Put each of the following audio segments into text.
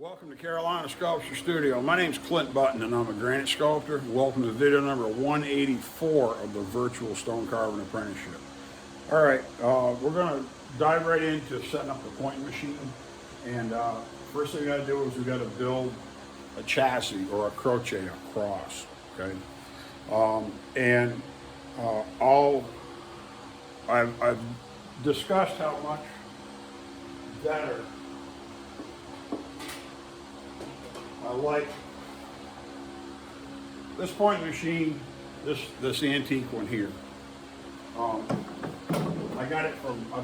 Welcome to Carolina Sculpture Studio. My name's Clint Button and I'm a granite sculptor. Welcome to video number 184 of the Virtual Stone Carving Apprenticeship. All right, we're going to dive right into setting up the pointing machine. And first thing we got to do is we got to build a chassis or a croce, a cross. Okay, I've discussed how much better I like this pointing machine, this antique one here. I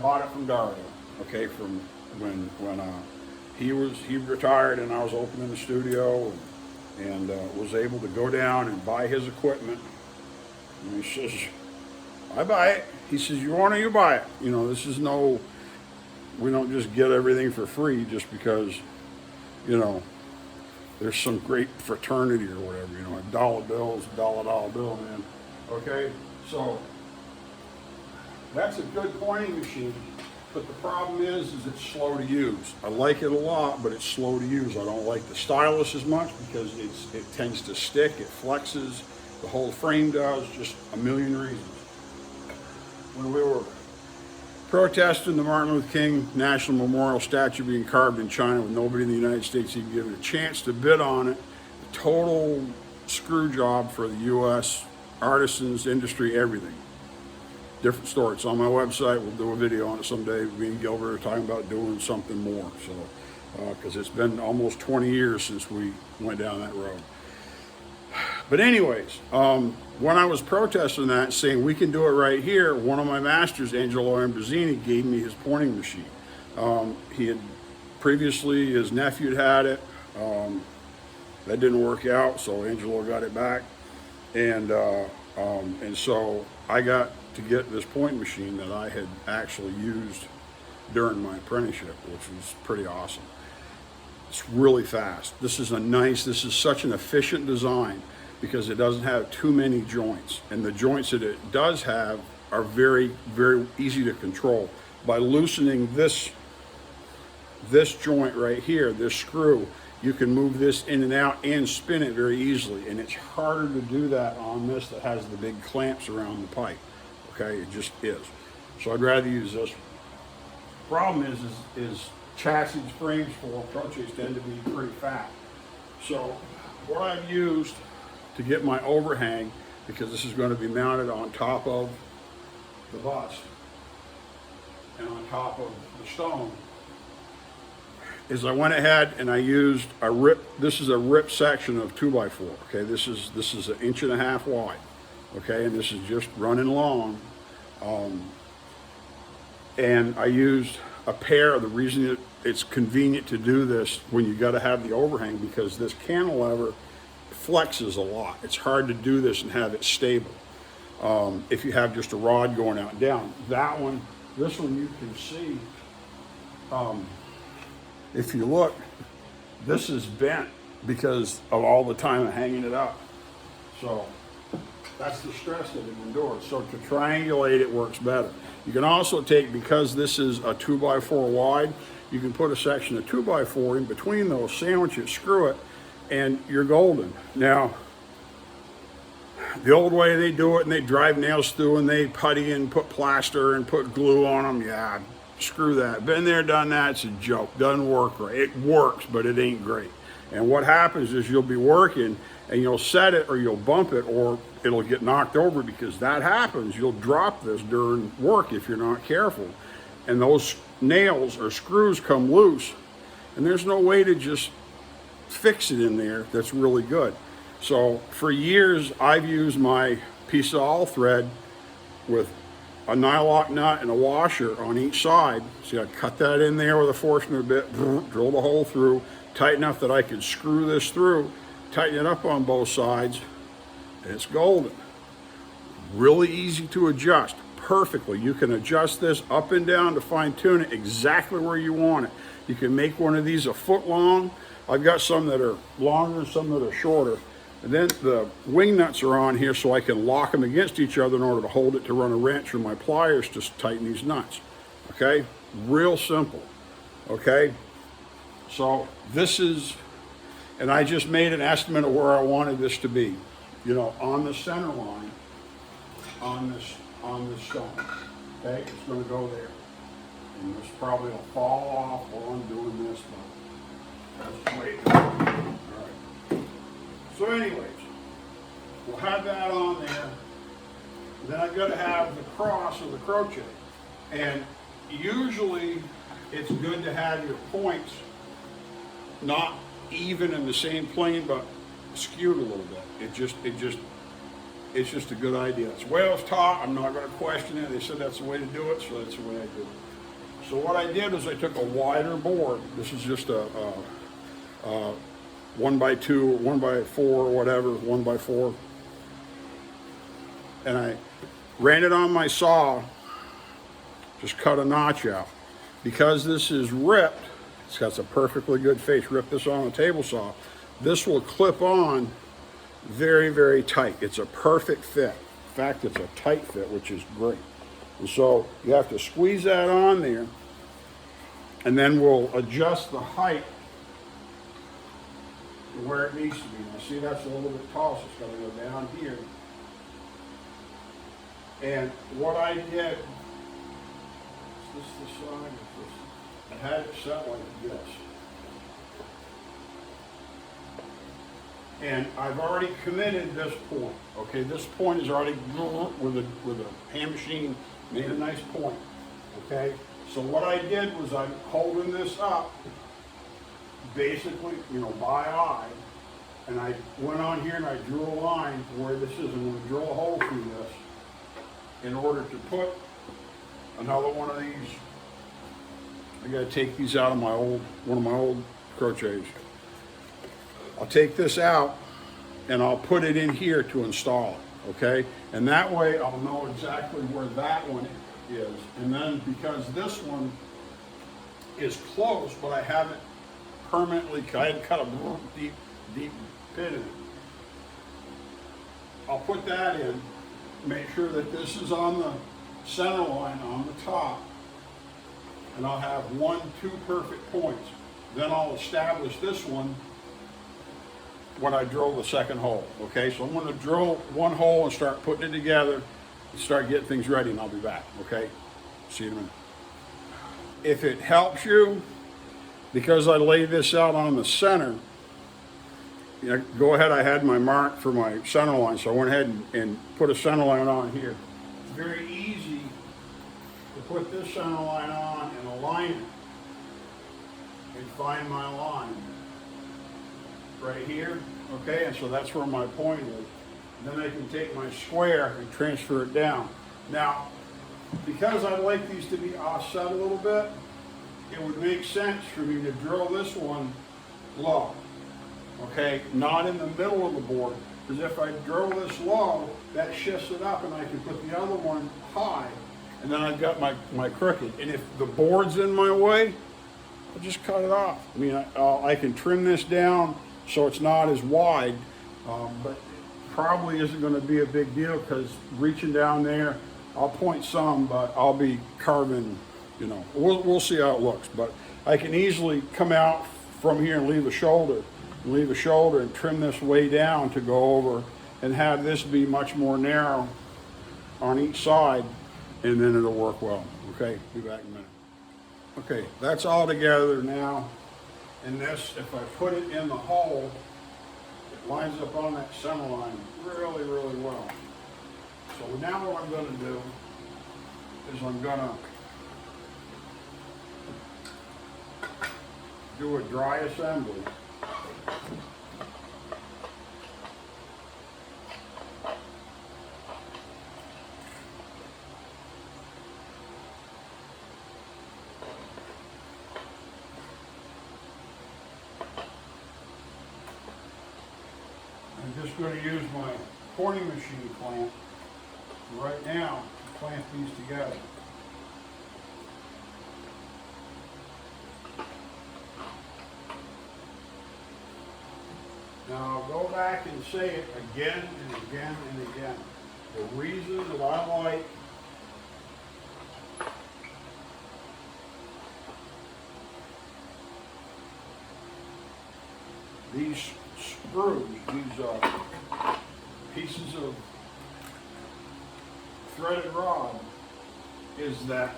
bought it from Dario, okay, from when he retired and I was opening the studio and was able to go down and buy his equipment. And he says, I buy it. He says, you want it, you buy it. You know, we don't just get everything for free just because, you know, there's some great fraternity or whatever, you know, a dollar bill is a dollar bill, man. Okay, so that's a good pointing machine, but the problem is it's slow to use. I like it a lot, but it's slow to use. I don't like the stylus as much because it tends to stick, it flexes, the whole frame does, just a million reasons. When we were protesting the Martin Luther King National Memorial statue being carved in China with nobody in the United States even given a chance to bid on it, a total screw job for the U.S. artisans, industry, everything. Different story. It's on my website. We'll do a video on it someday. Me and Gilbert are talking about doing something more. So, because it's been almost 20 years since we went down that road. But anyways, when I was protesting that, saying we can do it right here, one of my masters, Angelo Ambrosini, gave me his pointing machine. He had previously, his nephew had it. That didn't work out, so Angelo got it back. And so I got to get this pointing machine that I had actually used during my apprenticeship, which was pretty awesome. It's really fast. This is such an efficient design because it doesn't have too many joints. And the joints that it does have are very, very easy to control. By loosening this joint right here, this screw, you can move this in and out and spin it very easily. And it's harder to do that on this that has the big clamps around the pipe. Okay, it just is. So I'd rather use this. Problem is chassis frames for croces tend to be pretty fat. So what I've used to get my overhang, because this is going to be mounted on top of the bust and on top of the stone, is I went ahead and I used a rip. This is a rip section of 2x4. Okay, this is 1.5 inches wide. Okay, and this is just running long. And I used a pair. The reason it's convenient to do this when you got to have the overhang, because this cantilever flexes a lot. It's hard to do this and have it stable if you have just a rod going out and down. This one you can see, if you look, this is bent because of all the time of hanging it up. So that's the stress that it endures. So to triangulate it works better. You can also take, because this is a 2x4 wide, you can put a section of 2x4 in between those, sandwich it, screw it, and you're golden. Now, the old way they do it, and they drive nails through and they putty and put plaster and put glue on them, yeah, screw that. Been there, done that, it's a joke. Doesn't work right. It works, but it ain't great. And what happens is you'll be working and you'll set it or you'll bump it or it'll get knocked over, because that happens. You'll drop this during work if you're not careful. And those nails or screws come loose and there's no way to just fix it in there that's really good. So for years I've used my piece of all thread with a nylock nut and a washer on each side. So I cut that in there with a Forstner bit, drill the hole through, tight enough that I could screw this through, tighten it up on both sides, and it's golden. Really easy to adjust perfectly. You can adjust this up and down to fine tune it exactly where you want it. You can make one of these a foot long. I've got some that are longer and some that are shorter. And then the wing nuts are on here so I can lock them against each other in order to hold it to run a wrench or my pliers to tighten these nuts. Okay, real simple. Okay, So this is, and I just made an estimate of where I wanted this to be, you know, on the center line, on this stone. Okay, it's going to go there. And this probably will fall off while I'm doing this, but that's the way it goes. All right. So anyways, we'll have that on there. Then I've got to have the cross or the croce. And usually it's good to have your points not even in the same plane, but skewed a little bit. It's just a good idea. It's the way I was taught. I'm not going to question it. They said that's the way to do it, so that's the way I do it. So what I did is I took a wider board. This is just a 1x2, 1x4, whatever, 1x4. And I ran it on my saw, just cut a notch out. Because this is ripped, it's got a perfectly good face. Rip this on a table saw. This will clip on very, very tight. It's a perfect fit. In fact, it's a tight fit, which is great. And so you have to squeeze that on there, and then we'll adjust the height to where it needs to be. Now see, that's a little bit tall, so it's got to go down here. And what I did, is this the side? I had it set like this. And I've already committed this point. Okay, this point is already with a hand machine, made a nice point. Okay, so what I did was I'm holding this up, basically, you know, by eye, and I went on here and I drew a line where this is. I'm going to drill a hole through this in order to put another one of these. I got to take these out of one of my old crochets. I'll take this out and I'll put it in here to install it, okay? And that way I'll know exactly where that one is. And then because this one is close, but I haven't permanently, I had cut a deep pit in it. I'll put that in, make sure that this is on the center line on the top, and I'll have 2 perfect points. Then I'll establish this one when I drill the second hole, okay? So I'm gonna drill one hole and start putting it together and start getting things ready, and I'll be back, okay? See you in a minute. If it helps you, because I laid this out on the center, you know, go ahead, I had my mark for my center line, so I went ahead and put a center line on here. It's very easy to put this center line on and align it and find my line right here, okay? And so that's where my point is. Then I can take my square and transfer it down. Now, because I like these to be offset a little bit, it would make sense for me to drill this one low, okay? Not in the middle of the board, because if I drill this low, that shifts it up and I can put the other one high, and then I've got my crooked. And if the board's in my way, I'll just cut it off. I mean, I can trim this down so it's not as wide, but it probably isn't going to be a big deal, because reaching down there, I'll point some, but I'll be carving, you know, we'll see how it looks. But I can easily come out from here and leave a shoulder and trim this way down to go over and have this be much more narrow on each side, and then it'll work well. Okay, be back in a minute. Okay, that's all together now. And this, if I put it in the hole, it lines up on that center line really, really well. So now what I'm going to do is I'm going to do a dry assembly. I'm just going to use my pouring machine clamp right now to clamp these together. Now I'll go back and say it again and again and again. The reason that I like these screws, these pieces of threaded rod, is that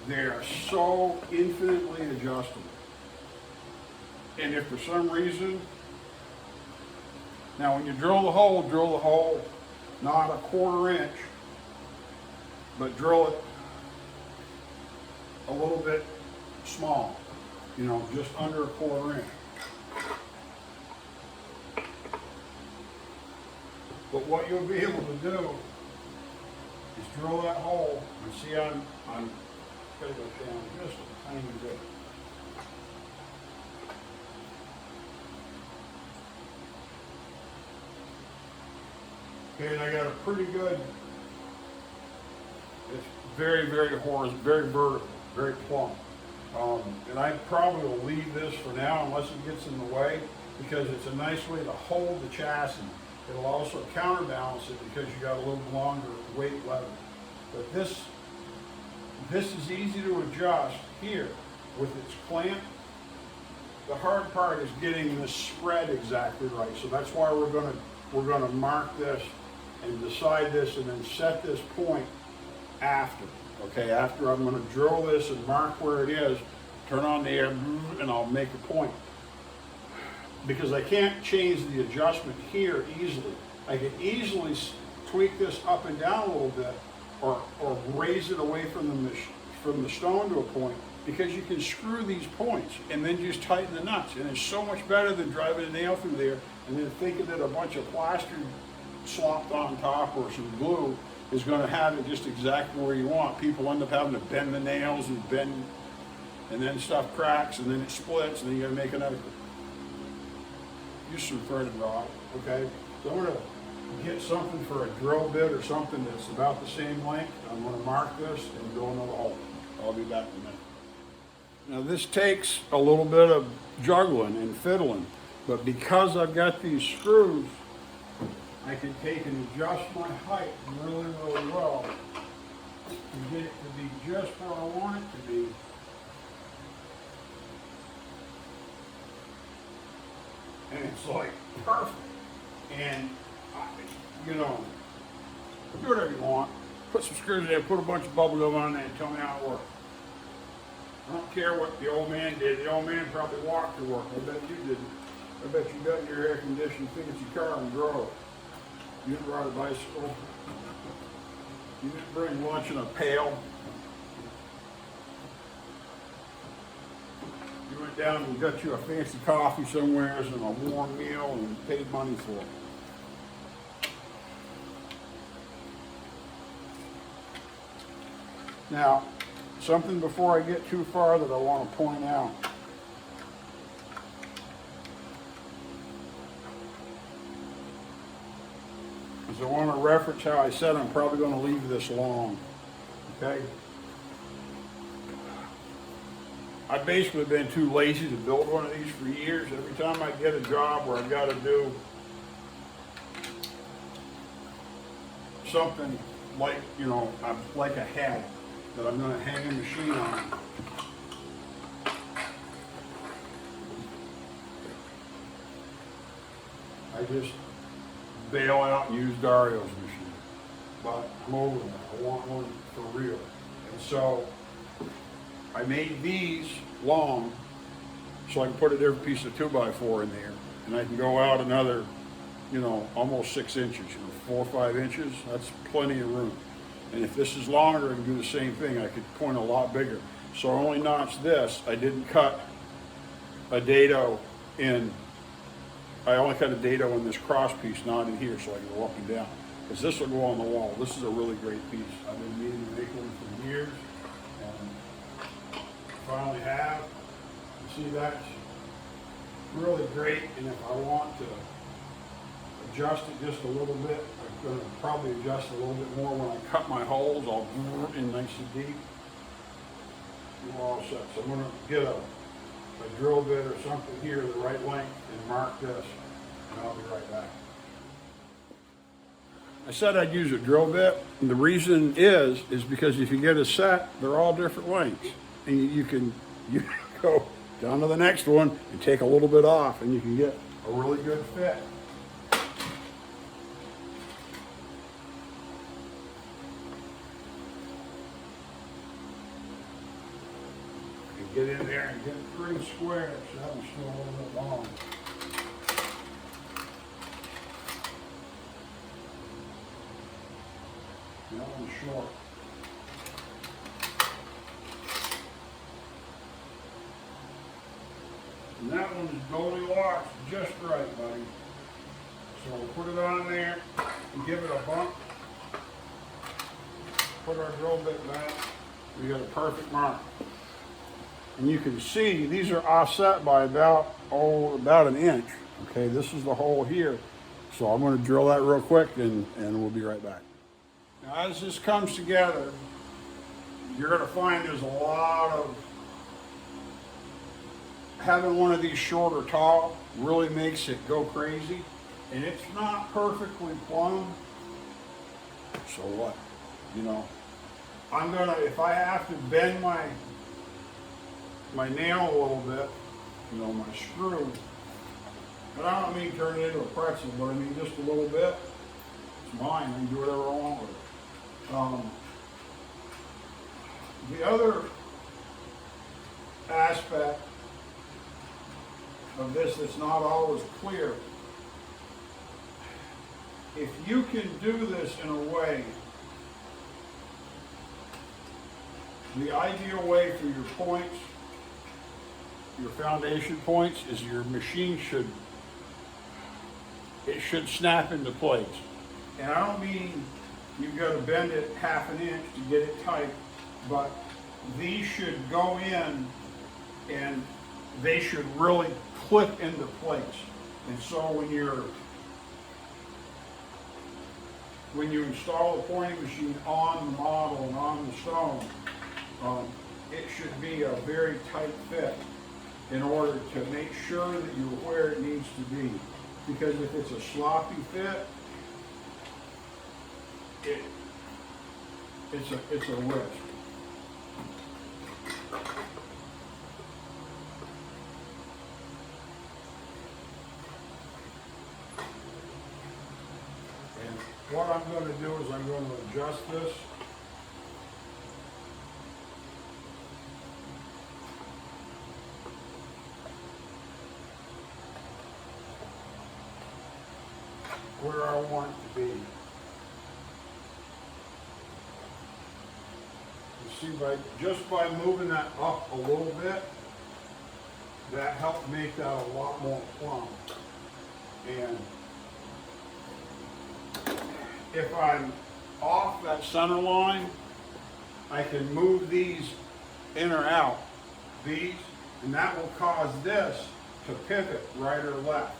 they're so infinitely adjustable. And if for some reason, now when you drill the hole not a 1/4 inch, but drill it a little bit small, you know, just under a 1/4 inch. But what you'll be able to do is drill that hole, and see I'm going to go down just a tiny bit. Okay, and I got a pretty good, it's very, very horizontal, very vertical, very plumb. And I probably will leave this for now unless it gets in the way, because it's a nice way to hold the chassis. It'll also counterbalance it because you got a little longer weight lever. But this is easy to adjust here with its clamp. The hard part is getting this spread exactly right. So that's why we're gonna mark this and decide this and then set this point after. Okay, after I'm gonna drill this and mark where it is, turn on the air, and I'll make a point. Because I can't change the adjustment here easily. I can easily tweak this up and down a little bit, or raise it away from the stone to a point, because you can screw these points and then just tighten the nuts. And it's so much better than driving a nail through there and then thinking that a bunch of plaster slopped on top or some glue is going to have it just exactly where you want. People end up having to bend the nails and then stuff cracks, and then it splits, and then you got to make another. Use some threaded rod, okay? So I'm going to get something for a drill bit or something that's about the same length. I'm going to mark this and go another hole. I'll be back in a minute. Now this takes a little bit of juggling and fiddling, but because I've got these screws, I can take and adjust my height really, really well to get it to be just where I want it to be. And it's like perfect. And, you know, do whatever you want. Put some screws in there, put a bunch of bubble gum on there, and tell me how it works. I don't care what the old man did. The old man probably walked to work. I bet you didn't. I bet you got in your air-conditioned fancy car and drove. You didn't ride a bicycle. You didn't bring lunch in a pail. You went down and got you a fancy coffee somewhere and a warm meal and paid money for it. Now, something before I get too far that I want to point out. Is I want to reference how I said I'm probably going to leave this long. Okay? I've basically been too lazy to build one of these for years. Every time I get a job where I've got to do something like, you know, like a head that I'm going to hang a machine on, I just bail out and use Dario's machine. But I'm over that. I want one for real. And so I made these long so I can put a different piece of 2x4 in there, and I can go out another, you know, almost 6 inches, you know, 4 or 5 inches. That's plenty of room. And if this is longer, I can do the same thing. I could point a lot bigger. So I only notched this. I didn't cut a dado in. I only cut a dado in this cross piece, not in here, so I can go up and down. Because this will go on the wall. This is a really great piece. I've been meaning to make one for years, and finally have. You see, that's really great. And if I want to adjust it just a little bit, I'm going to probably adjust a little bit more when I cut my holes. I'll in nice and deep. We're all set. So I'm going to get a drill bit or something here the right length and mark this, and I'll be right back. I said I'd use a drill bit, and the reason is because if you get a set, they're all different lengths, and you can go down to the next one and take a little bit off, and you can get a really good fit. And get in there and get 3 squares. That one's still a little bit long. That one's short. And that one's Goldilocks just right, buddy. So we'll put it on there and give it a bump. Put our drill bit back. We got a perfect mark. And you can see these are offset by about an inch. Okay, this is the hole here. So I'm going to drill that real quick and we'll be right back. Now as this comes together, you're going to find there's a lot of having one of these short or tall really makes it go crazy, and it's not perfectly plumb. So what? You know, I'm gonna, if I have to bend my nail a little bit, you know, my screw, and I don't mean turn it into a pretzel, but I mean just a little bit. It's mine. I can do whatever I want with it. The other aspect of this that's not always clear, if you can do this in a way, the ideal way for your points, your foundation points, is your machine should snap into place. And I don't mean you've got to bend it ½ an inch to get it tight, but these should go in and they should really clip into place. And so when you install the pointing machine on the model and on the stone, it should be a very tight fit in order to make sure that you're where it needs to be. Because if it's a sloppy fit, it's a risk. And what I'm going to do is I'm going to adjust this. Where I want it to be. You see, just by moving that up a little bit, that helped make that a lot more plumb. And if I'm off that center line, I can move these in or out, and that will cause this to pivot right or left.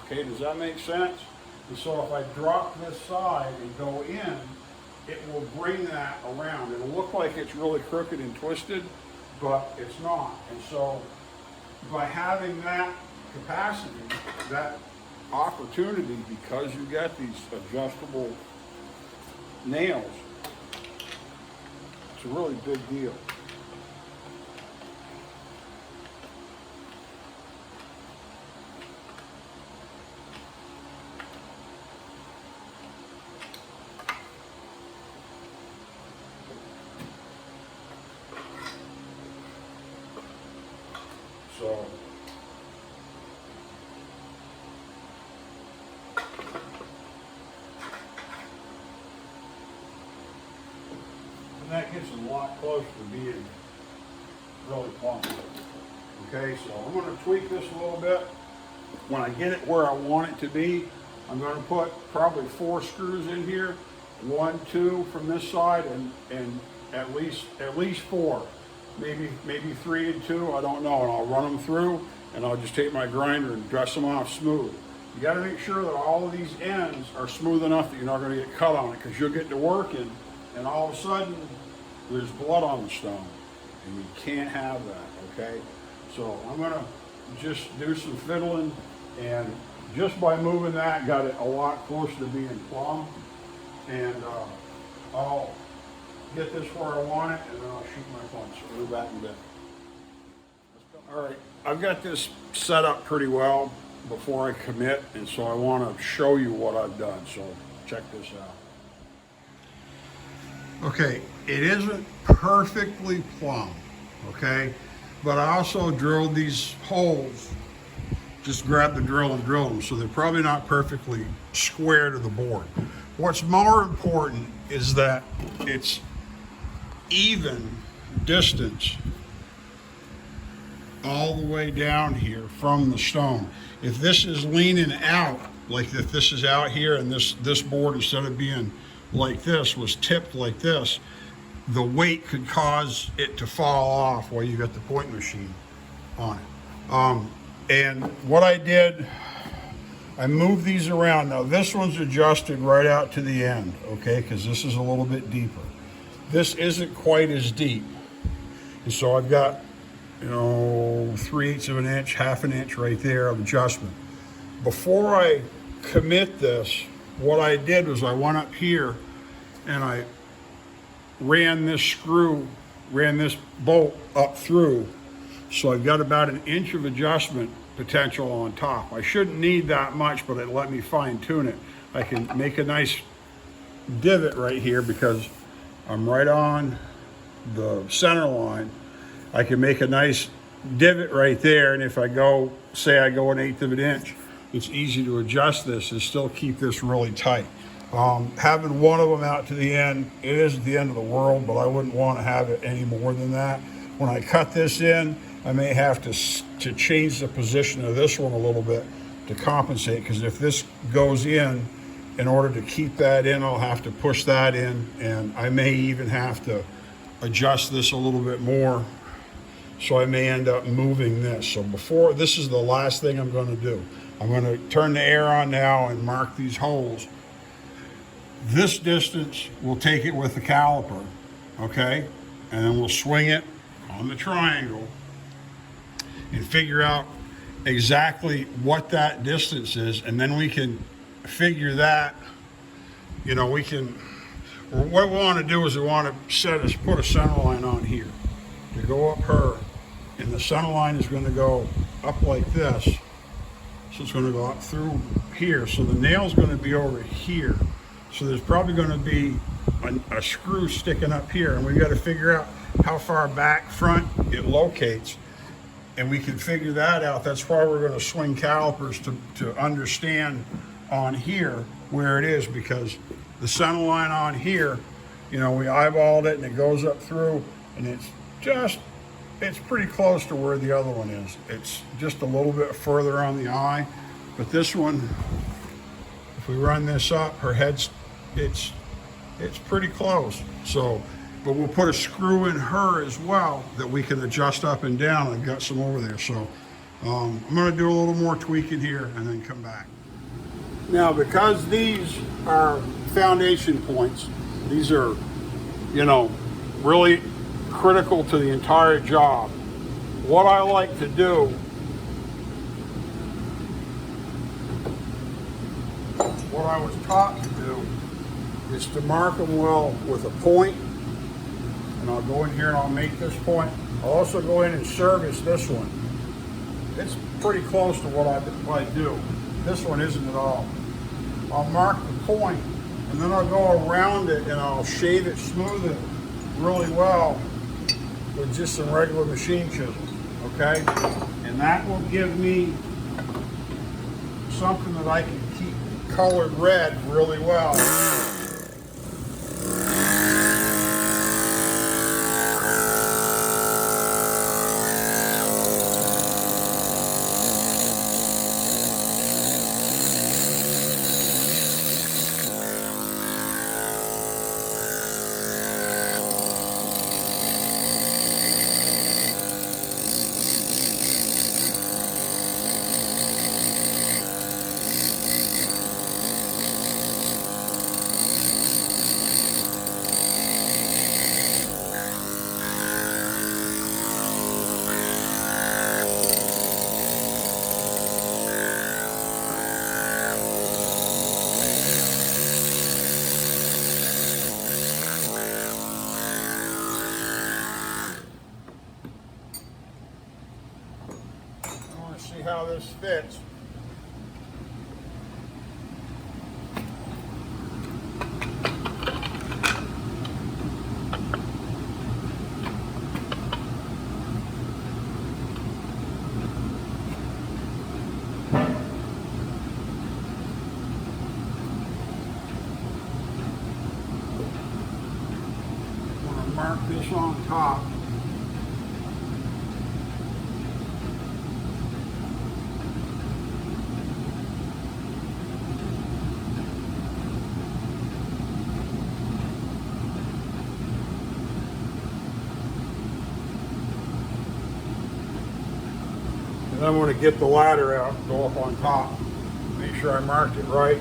Okay, does that make sense? And so if I drop this side and go in, it will bring that around. It'll look like it's really crooked and twisted, but it's not. And so by having that capacity, that opportunity, because you got these adjustable nails, it's a really big deal. So, and that gets a lot closer to being really plumb. Okay, so I'm going to tweak this a little bit. When I get it where I want it to be, I'm going to put probably 4 screws in here, 1, 2 from this side, and at least 4. Maybe 3 and 2, I don't know, and I'll run them through, and I'll just take my grinder and dress them off smooth. You got to make sure that all of these ends are smooth enough that you're not going to get cut on it, because you'll get to working, and all of a sudden there's blood on the stone, and you can't have that. Okay, so I'm going to just do some fiddling, and just by moving that, got it a lot closer to being plumb, and I'll get this where I want it, and then I'll shoot my punch. So we'll be back in a bit. All right, I've got this set up pretty well. before I commit, and so I want to show you what I've done. So check this out. Okay, it isn't perfectly plumb, okay? But I also drilled these holes, just grabbed the drill and drilled them, so they're probably not perfectly square to the board. What's more important is that it's even distance all the way down here from the stone. If this is leaning out, like if this is out here and this board, instead of being like this, was tipped like this, the weight could cause it to fall off while you got the point machine on it. And what I did, I moved these around. Now this one's adjusted right out to the end, okay, because this is a little bit deeper. This isn't quite as deep. And so I've got, 3/8 of an inch, half an inch right there of adjustment. Before I commit this, what I did was I went up here and I ran this bolt up through. So I've got about an inch of adjustment potential on top. I shouldn't need that much, but it let me fine tune it. I can make a nice divot right here because I'm right on the center line. I can make a nice divot right there, and if I go, say I go 1/8 of an inch, it's easy to adjust this and still keep this really tight. Having one of them out to the end, it isn't the end of the world, but I wouldn't want to have it any more than that. When I cut this in, I may have to change the position of this one a little bit to compensate, because if this goes in order to keep that in, I'll have to push that in, and I may even have to adjust this a little bit more. So I may end up moving this. So this is the last thing I'm going to do. I'm going to turn the air on now and mark these holes. This distance, we'll take it with the caliper, okay? And then we'll swing it on the triangle and figure out exactly what that distance is. And then we can figure that, what we want to do is we want to put a center line on here to go up her. And the center line is going to go up like this. So it's going to go up through here. So the nail's going to be over here. So there's probably going to be a screw sticking up here, and we've got to figure out how far back front it locates, and we can figure that out. That's why we're going to swing calipers to understand on here where it is, because the center line on here, we eyeballed it and it goes up through, and it's pretty close to where the other one is. It's just a little bit further on the eye, but this one, if we run this up, her head's, it's pretty close. So, but we'll put a screw in her as well that we can adjust up and down. I've got some over there. So I'm going to do a little more tweaking here and then come back. Now, because these are foundation points, these are, really critical to the entire job. What I like to do, what I was taught to do, is to mark them well with a point, and I'll go in here and I'll make this point. I'll also go in and service this one. It's pretty close to what I do. This one isn't at all. I'll mark the point, and then I'll go around it and I'll shave it, smooth it really well with just some regular machine chisels, okay? And that will give me something that I can keep colored red really well. How this fits. this on top. And I'm going to get the ladder out, go up on top, make sure I marked it right,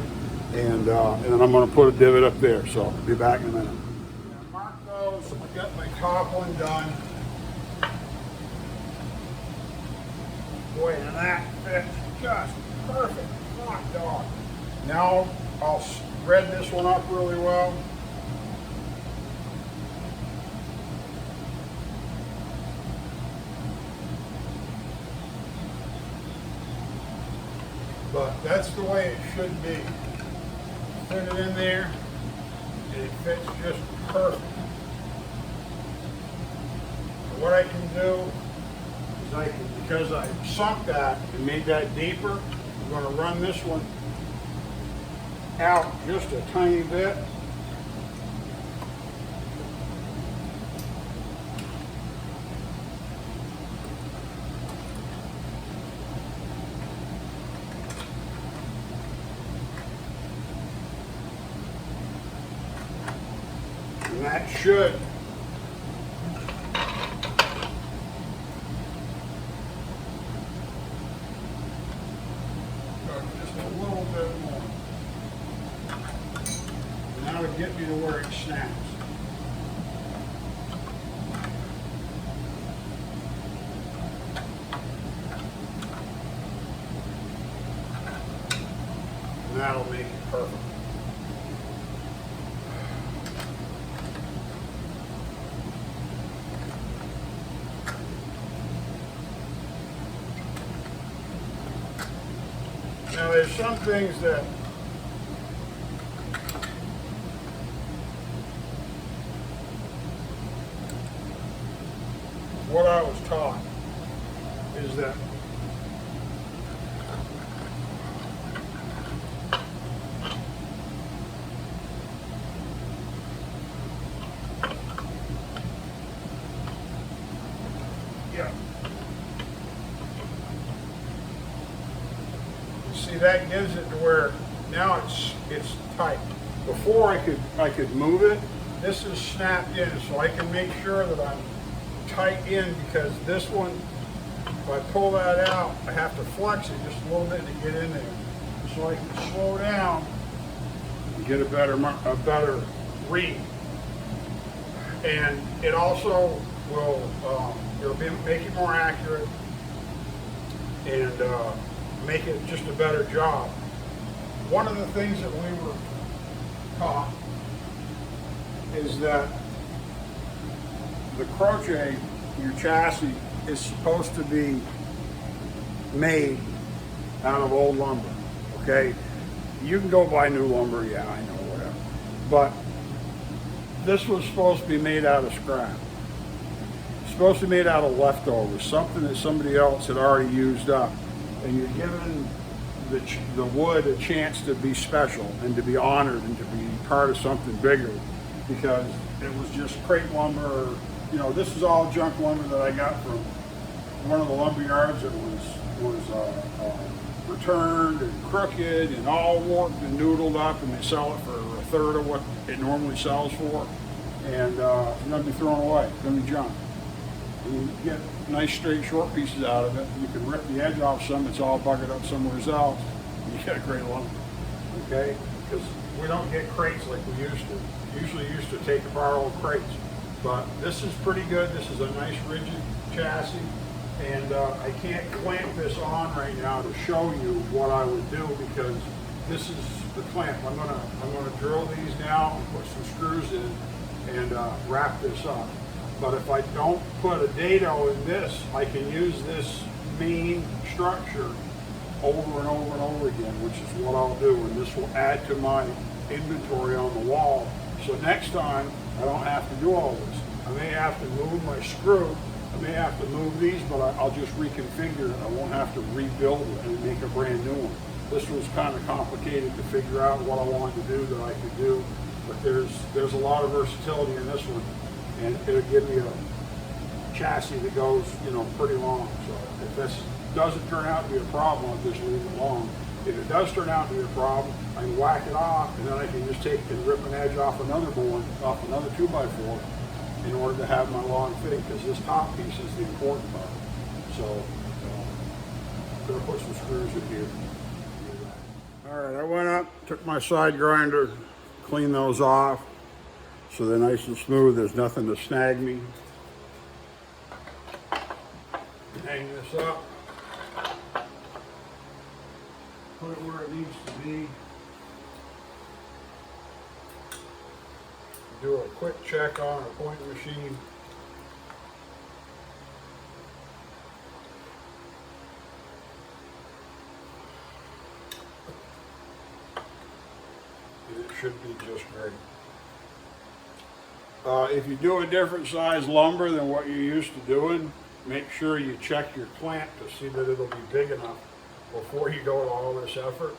and then I'm going to put a divot up there. So I'll be back in a minute. I marked those. I got my top one done. Boy, and that fits just perfect. Hot dog. Now I'll spread this one up really well. But that's the way it should be. Put it in there, and it fits just perfect. And what I can do is because I sunk that and made that deeper, I'm going to run this one out just a tiny bit. And that should go just a little bit more. And that would get me to where it snaps. And that'll make it perfect. Now there's some things that what I was taught is that see, that gives it to where now it's tight. Before I could move it. This is snapped in, so I can make sure that I'm tight in, because this one, if I pull that out, I have to flex it just a little bit to get in there. So I can slow down and get a better read. And it also will make it more accurate and make it just a better job. One of the things that we were taught is that the croce, your chassis, is supposed to be made out of old lumber, okay? You can go buy new lumber, yeah, I know, whatever. But this was supposed to be made out of scrap. It's supposed to be made out of leftovers, something that somebody else had already used up. And you're giving the wood a chance to be special and to be honored and to be part of something bigger, because it was just crepe lumber. You know, this is all junk lumber that I got from one of the lumber yards that was returned and crooked and all warped and noodled up, and they sell it for a third of what it normally sells for, and it's going to be thrown away. It's going to be junk. You get nice straight short pieces out of it. You can rip the edge off some. It's all buggered up somewhere else. You get a great lumber, okay? Because we don't get crates like we used to. Usually used to take borrowed crates, but this is pretty good. This is a nice rigid chassis, and I can't clamp this on right now to show you what I would do, because this is the clamp. I'm gonna drill these now and put some screws in and wrap this up. But if I don't put a dado in this, I can use this main structure over and over and over again, which is what I'll do. And this will add to my inventory on the wall. So next time, I don't have to do all this. I may have to move my screw. I may have to move these, but I'll just reconfigure it. I won't have to rebuild it and make a brand new one. This was kind of complicated to figure out what I wanted to do that I could do. But there's a lot of versatility in this one. and it'll give me a chassis that goes, you know, pretty long. So if this doesn't turn out to be a problem, I'll just leave it alone. If it does turn out to be a problem, I can whack it off, and then I can just take and rip an edge off another board, off another 2x4, in order to have my long fitting, because this top piece is the important part. So I'm going to put some screws in here. All right, I went up, took my side grinder, cleaned those off so they're nice and smooth. There's nothing to snag me. Hang this up. Put it where it needs to be. Do a quick check on a point machine. And it should be just great. If you do a different size lumber than what you're used to doing, make sure you check your clamp to see that it'll be big enough before you go to all this effort.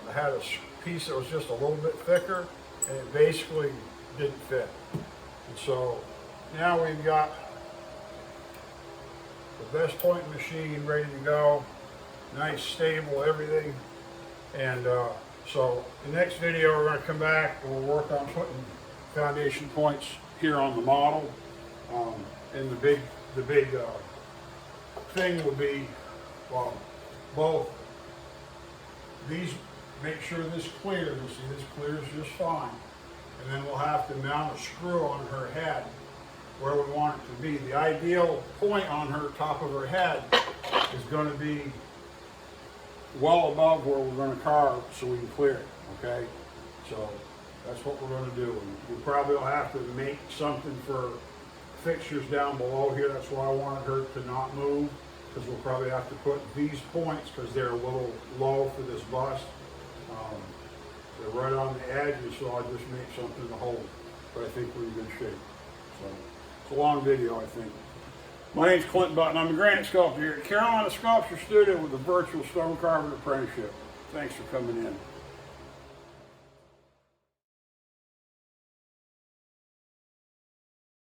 I had a piece that was just a little bit thicker, and it basically didn't fit. And so now we've got the best point machine ready to go, nice, stable, everything. And so the next video we're going to come back and we'll work on putting foundation points here on the model. And the big thing will be, well, both these, make sure this clears. You see, this clears just fine. And then we'll have to mount a screw on her head where we want it to be. The ideal point on her top of her head is going to be well above where we're going to carve so we can clear it, okay? So that's what we're going to do. And we probably will have to make something for fixtures down below here. That's why I wanted her to not move, because we'll probably have to put these points, because they're a little low for this bust. They're right on the edge, and so I'll just make something to hold it. But I think we're in good shape. So it's a long video, I think. My name's Clint Button. I'm a granite sculptor here at Carolina Sculptor Student with the Virtual Stone Carving Apprenticeship. Thanks for coming in.